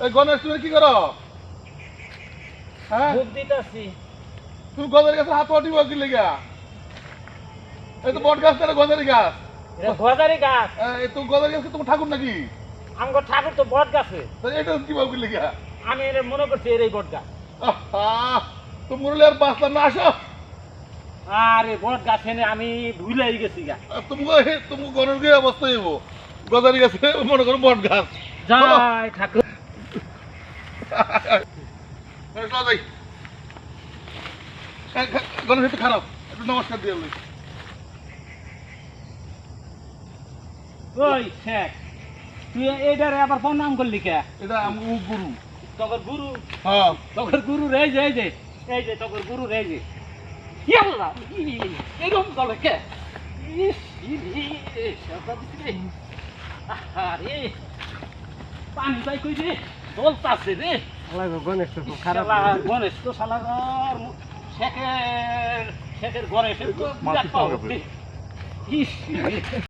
এই গণেশ তুমি কি করো? হ্যাঁ ভোগ দিতেছি। তুমি গজারি গাছে হাত পাটিব কি লেগা? এই তো বট গাছ না গজারি গাছ। এটা গজারি গাছ। এই তো গজারি গাছ তোমার ঠাকুর নাকি? আমগো ঠাকুর তো বট গাছে। এটা কি বাবু কি লেগা? আমি এর মনে করছি এর এই বট গাছ। তো মুরলি আর বাঁচলাম না, আসো। আরে বট গাছ এনে আমি ভুলাই গেছি গা। তুমি গণেশ গিয়ে অবস্থা হইব গজারি গাছে মনে করো বট গাছ। যাই ঠাকুর। গণেশ একটু খারাপ, একটু নমস্কার দিয়ে বলি। ওই শেখ, তুই এইটারে আবার প্রণাম করলি কে? এটা আমার গুরু। তগর গুরু, হ্যাঁ তগর গুরু রে যে এই যে তগর গুরু রে যে। ইয়াল্লা, এরকম চলে কে? আরে পানি পাই কই রে? দলতাছে রে। গণেশ তো খারাপ। গণেশ তো শালার শেখের গণেশের তো বিরাট পাওয়া। ইস